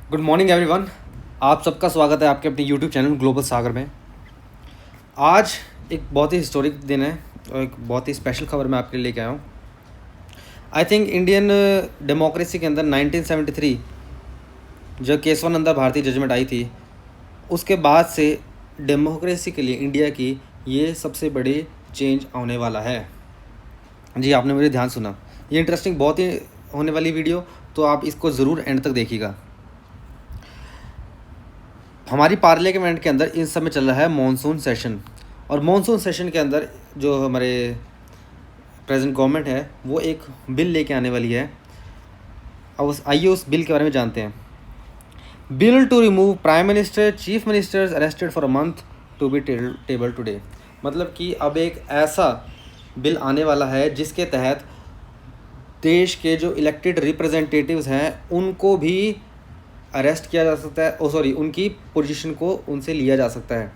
Good morning everyone. आप सबका स्वागत है आपके अपने यूट्यूब चैनल ग्लोबल सागर में। आज एक बहुत ही हिस्टोरिक दिन है और एक बहुत ही स्पेशल खबर मैं आपके लिए लेके आया हूँ। आई थिंक इंडियन डेमोक्रेसी के अंदर 1973 जब केशवानंदा भारती जजमेंट आई थी, उसके बाद से डेमोक्रेसी के लिए इंडिया की ये सबसे बड़ी चेंज आने वाला है। जी, आपने मुझे ध्यान सुना। ये इंटरेस्टिंग बहुत ही होने वाली वीडियो, तो आप इसको ज़रूर एंड तक देखिएगा। हमारी पार्लियामेंट के अंदर इस समय चल रहा है मॉनसून सेशन, और मॉनसून सेशन के अंदर जो हमारे प्रेजेंट गवर्नमेंट है वो एक बिल लेके आने वाली है। अब आइए उस बिल के बारे में जानते हैं। Bill to remove prime minister chief ministers arrested for a month to be table today. मतलब कि अब एक ऐसा बिल आने वाला है जिसके तहत देश के जो इलेक्टेड रिप्रेजेंटेटिव्स हैं उनको भी अरेस्ट किया जा सकता है, उनकी पोजीशन को उनसे लिया जा सकता है।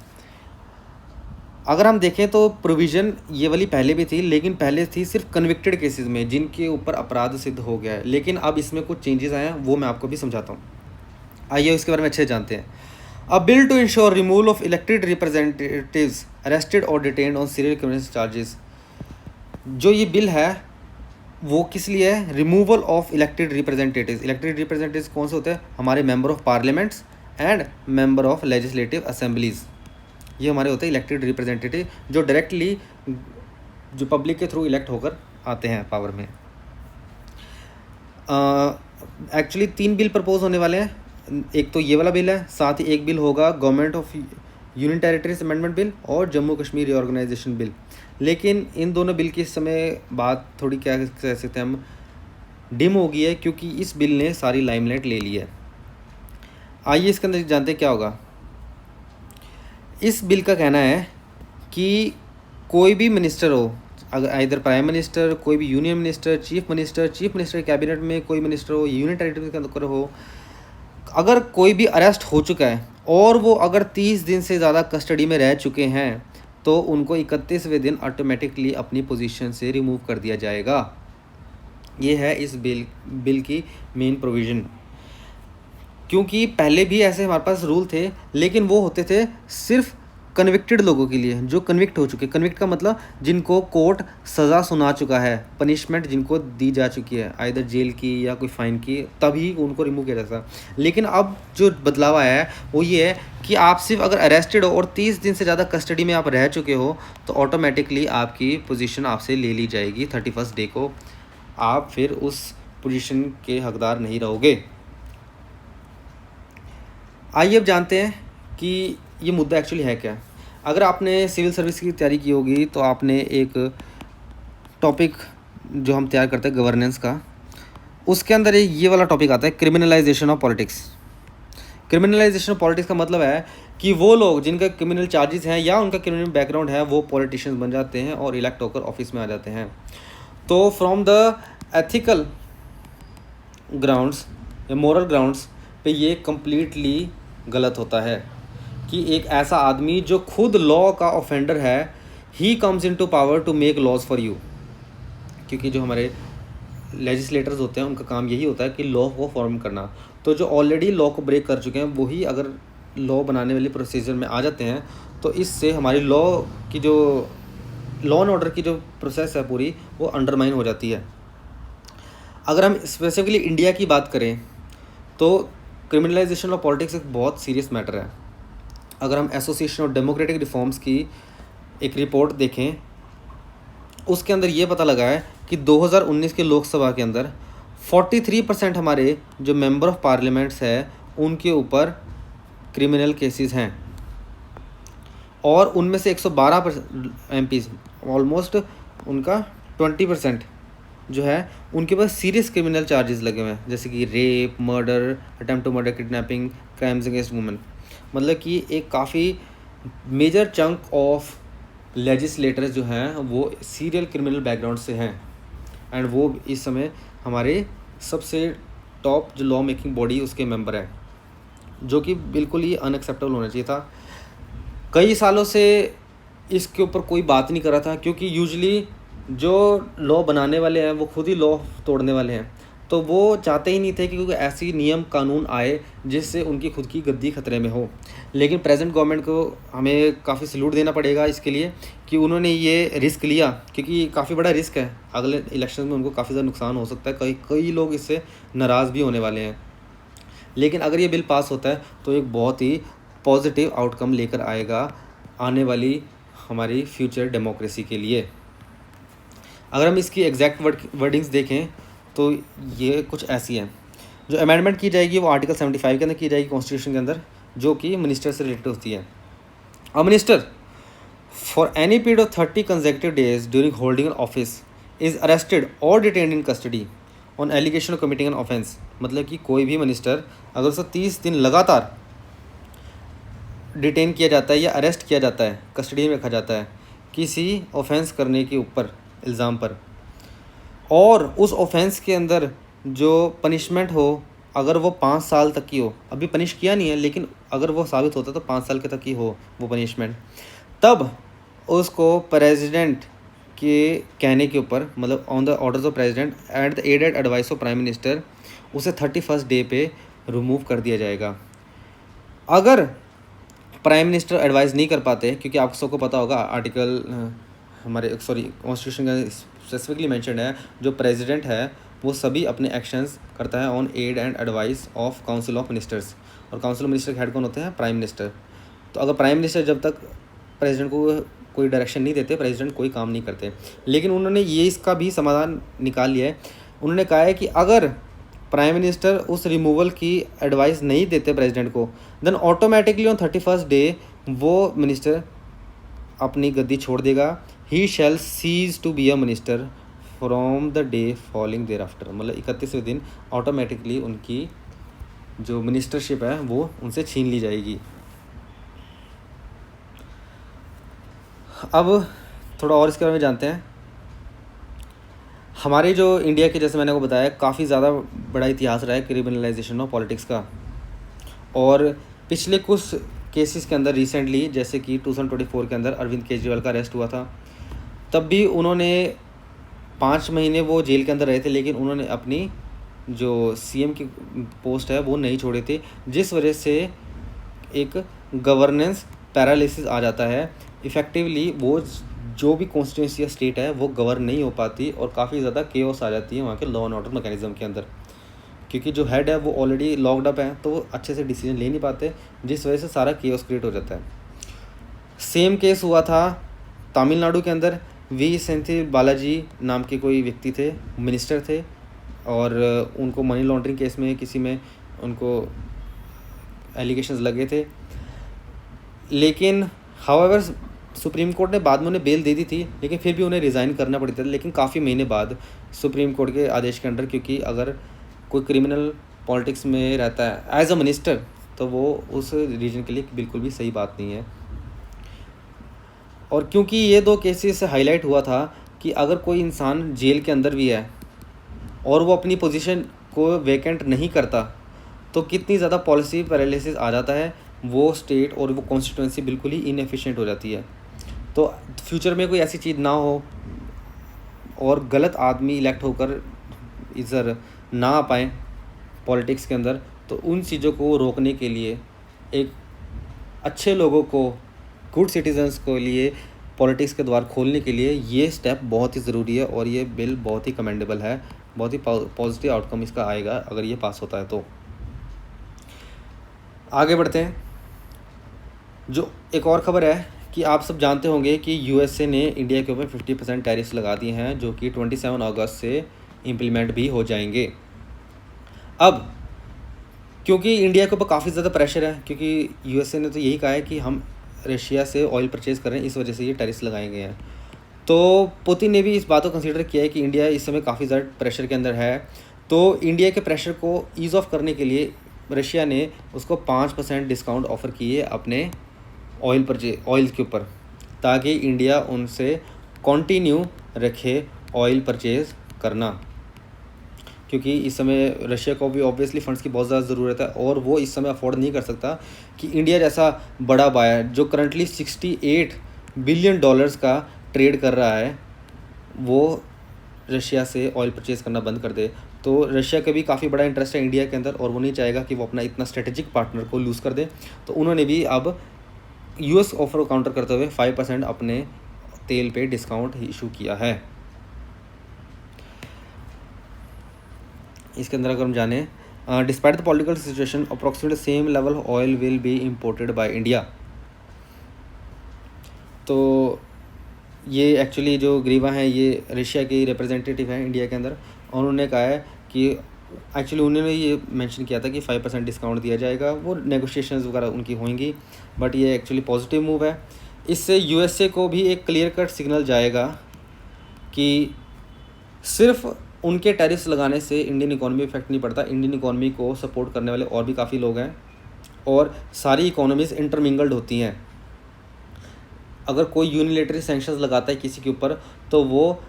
अगर हम देखें तो प्रोविज़न ये वाली पहले भी थी, लेकिन पहले थी सिर्फ कन्विक्टेड केसेस में जिनके ऊपर अपराध सिद्ध हो गया है, लेकिन अब इसमें कुछ चेंजेस आए हैं, वो मैं आपको भी समझाता हूँ। आइए इसके बारे में अच्छे जानते हैं। A bill to ensure removal of elected representatives arrested और detained on serial criminal charges. जो ये बिल है वो किस लिए है? Removal of elected representatives. Elected representatives कौन से होते हैं? हमारे member of parliaments and member of legislative assemblies. ये हमारे होते हैं इलेक्टेड रिप्रेजेंटेटिव जो डायरेक्टली जो पब्लिक के थ्रू इलेक्ट होकर आते हैं पावर में। एक्चुअली 3 बिल प्रपोज होने वाले हैं। एक तो ये वाला बिल है, साथ ही एक बिल होगा government of union territories amendment bill और जम्मू कश्मीर रीऑर्गेनाइजेशन बिल। लेकिन इन दोनों बिल की इस समय बात थोड़ी क्या कह सकते हैं हम, डिम हो गई है, क्योंकि इस बिल ने सारी लाइमलाइट ले ली है। आइए इसके अंदर जानते हैं क्या होगा। इस बिल का कहना है कि कोई भी मिनिस्टर हो, अगर इधर प्राइम मिनिस्टर, कोई भी union minister, chief minister cabinet में कोई मिनिस्टर हो, यूनियन टेरिटरी के अंदर हो, अगर कोई भी अरेस्ट हो चुका है और वो अगर 30 दिन से ज़्यादा कस्टडी में रह चुके हैं तो उनको 31वें दिन ऑटोमेटिकली अपनी पोजीशन से रिमूव कर दिया जाएगा। ये है इस बिल की मेन प्रोविज़न। क्योंकि पहले भी ऐसे हमारे पास रूल थे, लेकिन वो होते थे सिर्फ कन्विक्टेड लोगों के लिए, जो कन्विक्ट हो चुके। कन्विक्ट का मतलब जिनको कोर्ट सज़ा सुना चुका है, पनिशमेंट जिनको दी जा चुकी है आइदर जेल की या कोई फ़ाइन की, तभी उनको रिमूव किया जाता। लेकिन अब जो बदलाव आया है वो ये है कि आप सिर्फ अगर अरेस्टेड हो और 30 दिन से ज़्यादा कस्टडी में आप रह चुके हो तो ऑटोमेटिकली आपकी पोजीशन आपसे ले ली जाएगी। 31 डे को आप फिर उस पोजीशन के हकदार नहीं रहोगे। आइए अब जानते हैं कि ये मुद्दा एक्चुअली है क्या। अगर आपने सिविल सर्विस की तैयारी की होगी तो आपने एक टॉपिक जो हम तैयार करते हैं गवर्नेंस का, उसके अंदर ये वाला टॉपिक आता है, criminalisation of politics. Criminalisation of politics का मतलब है कि वो लोग जिनका क्रिमिनल चार्जेस हैं या उनका क्रिमिनल बैकग्राउंड है वो पॉलिटिशियंस बन जाते हैं और इलेक्ट होकर ऑफिस में आ जाते हैं। तो फ्रॉम द एथिकल ग्राउंड्स या मोरल ग्राउंड्स पे ये कम्प्लीटली गलत होता है कि एक ऐसा आदमी जो खुद लॉ का ऑफेंडर है, he comes into power to make laws for you. क्योंकि जो हमारे लेजिस्लेटर्स होते हैं उनका काम यही होता है कि लॉ को फॉर्म करना। तो जो ऑलरेडी लॉ को ब्रेक कर चुके हैं वही अगर लॉ बनाने वाली प्रोसीजर में आ जाते हैं तो इससे हमारी लॉ की जो लॉ एंड ऑर्डर की जो प्रोसेस है पूरी वो अंडरमाइन हो जाती है। अगर हम स्पेसिफिकली इंडिया की बात करें तो क्रिमिनलाइजेशन ऑफ पॉलिटिक्स एक बहुत सीरियस मैटर है। अगर हम एसोसिएशन ऑफ डेमोक्रेटिक रिफॉर्म्स की एक रिपोर्ट देखें, उसके अंदर ये पता लगा है कि 2019 के लोकसभा के अंदर 43% हमारे जो मेंबर ऑफ पार्लियामेंट्स है उनके ऊपर क्रिमिनल केसेस हैं, और उनमें से 112 MPs, ऑलमोस्ट उनका 20% जो है उनके पास सीरियस क्रिमिनल चार्जेस लगे हुए हैं, जैसे कि rape, murder, attempt to murder, kidnapping, crimes against women. मतलब कि एक काफ़ी मेजर चंक ऑफ लेजिस्लेटर्स जो हैं वो सीरियल क्रिमिनल बैकग्राउंड से हैं, एंड वो इस समय हमारे सबसे टॉप जो लॉ मेकिंग बॉडी उसके मेंबर हैं, जो कि बिल्कुल ही अनएक्सेप्टेबल होना चाहिए था। कई सालों से इसके ऊपर कोई बात नहीं कर रहा था, क्योंकि यूजुअली जो लॉ बनाने वाले हैं वो खुद ही लॉ तोड़ने वाले हैं। तो वो चाहते ही नहीं थे कि कोई ऐसी नियम कानून आए जिससे उनकी खुद की गद्दी खतरे में हो। लेकिन प्रेजेंट गवर्नमेंट को हमें काफ़ी सैल्यूट देना पड़ेगा इसके लिए कि उन्होंने ये रिस्क लिया, क्योंकि काफ़ी बड़ा रिस्क है। अगले इलेक्शन में उनको काफ़ी ज़्यादा नुकसान हो सकता है, कई लोग इससे नाराज़ भी होने वाले हैं। लेकिन अगर ये बिल पास होता है तो एक बहुत ही पॉजिटिव आउटकम लेकर आएगा आने वाली हमारी फ्यूचर डेमोक्रेसी के लिए। अगर हम इसकी एग्जैक्ट वर्डिंग्स देखें तो ये कुछ ऐसी हैं। जो अमेंडमेंट की जाएगी वो आर्टिकल 75 के अंदर की जाएगी कॉन्स्टिट्यूशन के अंदर, जो कि मिनिस्टर से रिलेटेड होती है। A minister for any period of 30 consecutive days during holding an office is arrested और detained in custody on allegation of committing an offence. मतलब कि कोई भी मिनिस्टर अगर उसको 30 दिन लगातार डिटेन किया जाता है या अरेस्ट किया जाता है, कस्टडी में रखा जाता है किसी ऑफेंस करने के ऊपर, इल्ज़ाम पर, और उस ऑफेंस के अंदर जो पनिशमेंट हो अगर वो 5 साल तक की हो, अभी पनिश किया नहीं है लेकिन अगर वो साबित होता तो 5 साल के तक की हो वो पनिशमेंट, तब उसको प्रेसिडेंट के कहने के ऊपर, मतलब on the orders of president at the aided advice of prime minister, उसे 31st डे पे रिमूव कर दिया जाएगा। अगर प्राइम मिनिस्टर एडवाइस नहीं कर पाते, क्योंकि आप सबको पता होगा आर्टिकल कॉन्स्टिट्यूशन का स्पेसिफिकली मेंशन है, जो प्रेसिडेंट है वो सभी अपने एक्शंस करता है on aid and advice of council of ministers, और काउंसिल ऑफ मिनिस्टर के हेड कौन होते हैं? Prime minister. तो अगर प्राइम मिनिस्टर जब तक प्रेसिडेंट को कोई डायरेक्शन नहीं देते, प्रेसिडेंट कोई काम नहीं करते। लेकिन उन्होंने ये इसका भी समाधान निकाल लिया है। उन्होंने कहा है कि अगर प्राइम मिनिस्टर उस रिमूवल की एडवाइस नहीं देते प्रेसिडेंट को, then automatically on 31st day वो मिनिस्टर अपनी गद्दी छोड़ देगा। He shall cease to be a minister from the day following thereafter. मतलब 31वें दिन ऑटोमेटिकली उनकी जो मिनिस्टरशिप है वो उनसे छीन ली जाएगी। अब थोड़ा और इसके बारे में जानते हैं। हमारे जो इंडिया के, जैसे मैंने को बताया, काफ़ी ज़्यादा बड़ा इतिहास रहा है क्रिमिनलाइजेशन ऑफ पॉलिटिक्स का, और पिछले कुछ केसेस के अंदर रिसेंटली, जैसे कि 2024 के अंदर अरविंद केजरीवाल का अरेस्ट हुआ था, तब भी उन्होंने 5 महीने वो जेल के अंदर रहे थे, लेकिन उन्होंने अपनी जो सीएम की पोस्ट है वो नहीं छोड़े थे, जिस वजह से एक गवर्नेंस पैरालिसिस आ जाता है। इफ़ेक्टिवली वो जो भी कॉन्स्टिट्यूंसी या स्टेट है वो गवर्न नहीं हो पाती, और काफ़ी ज़्यादा केओस आ जाती है वहाँ के लॉ एंड ऑर्डर मैकेनिज्म के अंदर, क्योंकि जो हेड है वो ऑलरेडी लॉक्ड अप है, तो वो अच्छे से डिसीजन ले नहीं पाते, जिस वजह से सारा केओस क्रिएट हो जाता है। सेम केस हुआ था तमिलनाडु के अंदर। वी सेंथिल बालाजी नाम के कोई व्यक्ति थे, मिनिस्टर थे, और उनको मनी लॉन्ड्रिंग केस में किसी में उनको एलिगेशंस लगे थे, लेकिन हाउएवर सुप्रीम कोर्ट ने बाद में उन्हें बेल दे दी थी, लेकिन फिर भी उन्हें रिज़ाइन करना पड़ता था, लेकिन काफ़ी महीने बाद सुप्रीम कोर्ट के आदेश के अंडर, क्योंकि अगर कोई क्रिमिनल पॉलिटिक्स में रहता है एज अ मिनिस्टर तो वो उस रीजन के लिए बिल्कुल भी सही बात नहीं है। और क्योंकि ये 2 केसेस से हाईलाइट हुआ था कि अगर कोई इंसान जेल के अंदर भी है और वो अपनी पोजीशन को वेकेंट नहीं करता, तो कितनी ज़्यादा पॉलिसी पैरालिसिस आ जाता है, वो स्टेट और वो कॉन्स्टिट्यूंसी बिल्कुल ही इनएफिशिएंट हो जाती है। तो फ्यूचर में कोई ऐसी चीज़ ना हो और गलत आदमी इलेक्ट होकर इधर ना आ पाए पॉलिटिक्स के अंदर, तो उन चीज़ों को रोकने के लिए, एक अच्छे लोगों को, गुड सिटीजन्स को लिए पॉलिटिक्स के द्वार खोलने के लिए ये स्टेप बहुत ही ज़रूरी है, और ये बिल बहुत ही कमेंडेबल है। बहुत ही पॉजिटिव आउटकम इसका आएगा अगर ये पास होता है तो। आगे बढ़ते हैं। जो एक और ख़बर है कि आप सब जानते होंगे कि यूएसए ने इंडिया के ऊपर 50% टैरिफ्स लगा दिए हैं, जो कि 27 अगस्त से इम्प्लीमेंट भी हो जाएंगे। अब क्योंकि इंडिया के ऊपर काफ़ी ज़्यादा प्रेशर है, क्योंकि यूएसए ने तो यही कहा है कि हम रशिया से ऑयल परचेज़ कर रहे हैं, इस वजह से ये टैरिफ्स लगाए गए हैं। तो पुतिन ने भी इस बात को कंसीडर किया है कि इंडिया इस समय काफ़ी ज़्यादा प्रेशर के अंदर है, तो इंडिया के प्रेशर को ईज़ ऑफ करने के लिए रशिया ने उसको 5% डिस्काउंट ऑफ़र किए अपने ऑयल के ऊपर, ताकि इंडिया उनसे कंटिन्यू रखे ऑयल परचेज़ करना, क्योंकि इस समय रशिया को भी ऑब्वियसली फंड्स की बहुत ज़्यादा ज़रूरत है, और वो इस समय अफोर्ड नहीं कर सकता कि इंडिया जैसा बड़ा बायर जो करंटली $68 बिलियन का ट्रेड कर रहा है, वो रशिया से ऑयल परचेज़ करना बंद कर दे। तो रशिया का भी काफ़ी बड़ा इंटरेस्ट है इंडिया के अंदर, और वो नहीं चाहेगा कि वो अपना इतना स्ट्रेटेजिक पार्टनर को लूज़ कर दे। तो उन्होंने भी अब यूएस ऑफर को काउंटर करते हुए 5% अपने तेल पे डिस्काउंट इशू किया है। इसके अंदर अगर हम जाने, despite the political situation approximately same level oil will be imported by India. तो ये एक्चुअली जो ग्रीवा हैं ये रशिया के रिप्रेजेंटेटिव हैं इंडिया के अंदर, और उन्होंने कहा है कि एक्चुअली उन्होंने ये मेंशन किया था कि 5% डिस्काउंट दिया जाएगा, वो नेगोशिएशंस वगैरह उनकी होंगी, बट ये एक्चुअली पॉजिटिव मूव है। इससे यूएसए को भी एक क्लियर कट सिग्नल जाएगा कि सिर्फ उनके टैरिफ्स लगाने से इंडियन इकोनॉमी इफेक्ट नहीं पड़ता, इंडियन इकोनॉमी को सपोर्ट करने वाले और भी काफ़ी लोग हैं, और सारी इकोनॉमीज़ इंटरमिंगल्ड होती हैं। अगर कोई यूनिलेटरी सैंक्शंस लगाता है किसी के ऊपर, तो वो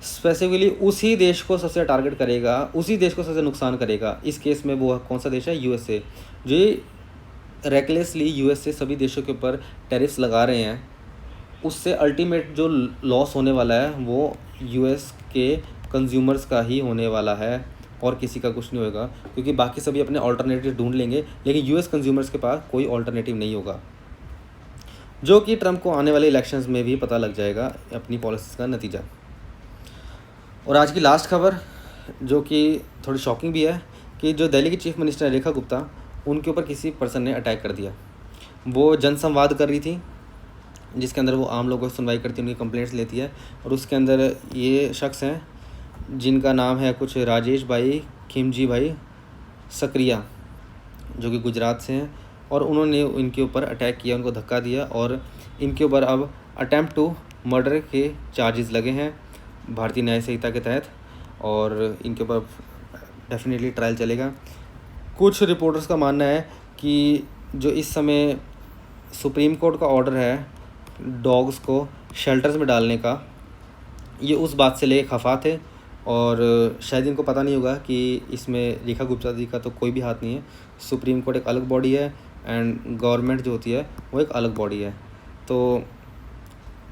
स्पेसिफिकली उसी देश को सबसे टारगेट करेगा, उसी देश को सबसे नुकसान करेगा। इस केस में वो कौन सा देश है? यूएसए। जो रेकलेसली यूएसए सभी देशों के ऊपर टैरिफ्स लगा रहे हैं, उससे अल्टीमेट जो लॉस होने वाला है वो यूएस के कंज्यूमर्स का ही होने वाला है, और किसी का कुछ नहीं होगा, क्योंकि बाकी सभी अपने ऑल्टरनेटिव ढूंढ लेंगे, लेकिन यूएस कंज्यूमर्स के पास कोई ऑल्टरनेटिव नहीं होगा, जो कि ट्रंप को आने वाले इलेक्शंस में भी पता लग जाएगा अपनी पॉलिसीज़ का नतीजा। और आज की लास्ट खबर, जो कि थोड़ी शॉकिंग भी है, कि जो दिल्ली की चीफ मिनिस्टर है रेखा गुप्ता, उनके ऊपर किसी पर्सन ने अटैक कर दिया। वो जनसंवाद कर रही थी, जिसके अंदर वो आम लोगों की सुनवाई करती है, उनकी कंप्लेंट्स लेती है, और उसके अंदर ये शख्स हैं जिनका नाम है कुछ राजेश भाई खिमजी भाई सक्रिया, जो कि गुजरात से हैं, और उन्होंने इनके ऊपर अटैक किया, उनको धक्का दिया, और इनके ऊपर अब अटैम्प्ट टू मर्डर के चार्जेस लगे हैं भारतीय न्याय संहिता के तहत, और इनके ऊपर डेफिनेटली ट्रायल चलेगा। कुछ रिपोर्टर्स का मानना है कि जो इस समय सुप्रीम कोर्ट का ऑर्डर है डॉग्स को शेल्टर्स में डालने का, ये उस बात से ले खफा थे, और शायद इनको पता नहीं होगा कि इसमें रेखा गुप्ता जी का तो कोई भी हाथ नहीं है। सुप्रीम कोर्ट एक अलग बॉडी है, एंड गवर्नमेंट जो होती है वो एक अलग बॉडी है। तो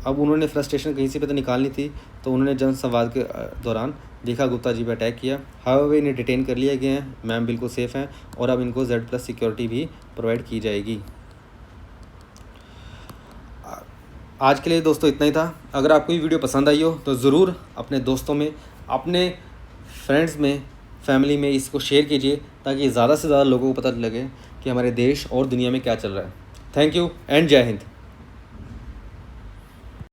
अब उन्होंने फ्रस्ट्रेशन कहीं से पे तो निकालनी थी, तो उन्होंने जनसंवाद के दौरान रेखा गुप्ता जी पर अटैक किया। हाउएवर इन्हें डिटेन कर लिया गया है, मैम बिल्कुल सेफ़ हैं, और अब इनको Z+ सिक्योरिटी भी प्रोवाइड की जाएगी। आज के लिए दोस्तों इतना ही था। अगर आपको ये वीडियो पसंद आई हो तो ज़रूर अपने दोस्तों में, अपने फ्रेंड्स में, फैमिली में इसको शेयर कीजिए, ताकि ज़्यादा से ज़्यादा लोगों को पता लगे कि हमारे देश और दुनिया में क्या चल रहा है। थैंक यू एंड जय हिंद।